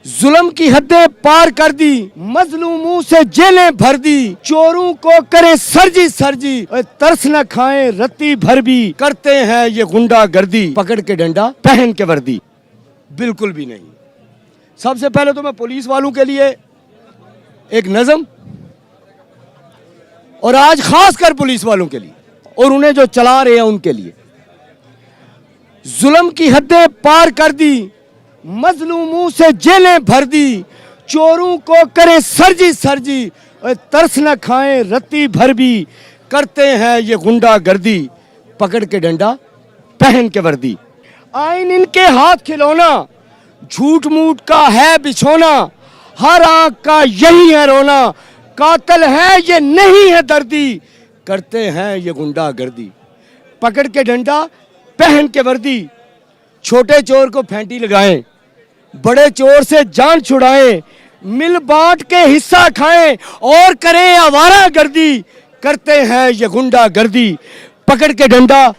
जुल्म की हदें पार कर दी, मजलूमों से जेलें भर दी, चोरों को करें सरजी सरजी, तरस न खाएं रत्ती भर भी, करते हैं ये गुंडागर्दी, पकड़ के डंडा पहन के वर्दी। बिल्कुल भी नहीं। सबसे पहले तो मैं पुलिस वालों के लिए एक नज़म, और आज खासकर पुलिस वालों के लिए और उन्हें जो चला रहे हैं उनके लिए, जुल्म की हदें पार कर दी, मजलूमों से जेलें भर दी, चोरों को करें सरजी सरजी, तरस न खाएं रत्ती भर भी, करते हैं ये गुंडागर्दी, पकड़ के डंडा पहन के वर्दी। आइन इनके हाथ खिलौना, झूठ मूठ का है बिछोना, हर आंख का यही है रोना, कातिल है ये नहीं है दर्दी, करते हैं ये गुंडागर्दी, पकड़ के डंडा पहन के वर्दी। छोटे चोर को फेंटी लगाएं, बड़े चोर से जान छुड़ाएं, मिल बांट के हिस्सा खाएं और करें आवारागर्दी, करते हैं ये गुंडागर्दी, पकड़ के डंडा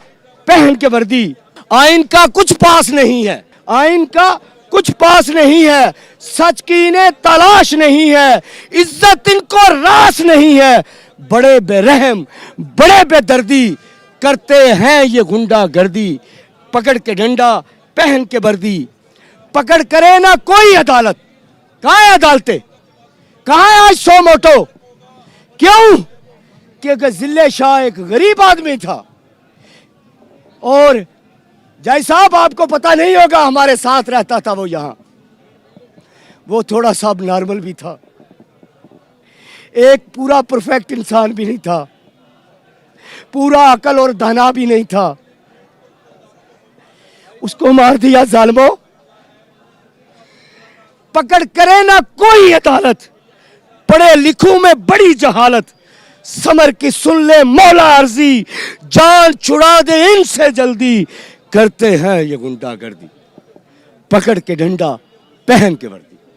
पहन के वर्दी। आइन का कुछ पास नहीं है, आइन का कुछ पास नहीं है, सच की इन्हें तलाश नहीं है, इज्जत इनको रास नहीं है, बड़े बेरहम बड़े बेदर्दी, करते हैं ये गुंडागर्दी, पकड़ के डंडा पहन के वर्दी। पकड़ करे ना कोई अदालत, कहाँ है अदालतें, कहाँ है आज सो मोटो? क्यों? क्योंकि जिले शाह एक गरीब आदमी था, और जय साहब आपको पता नहीं होगा हमारे साथ रहता था वो, यहाँ वो थोड़ा सा नॉर्मल भी था, एक पूरा परफेक्ट इंसान भी नहीं था, पूरा अकल और दाना भी नहीं था। उसको मार दिया जालिमों, पकड़ करे ना कोई अदालत, पढ़े लिखों में बड़ी जहालत, समर की सुन ले मौला अर्जी, जान छुड़ा दे इनसे जल्दी, करते हैं ये गुंडागर्दी, पकड़ के डंडा पहन के वर्दी।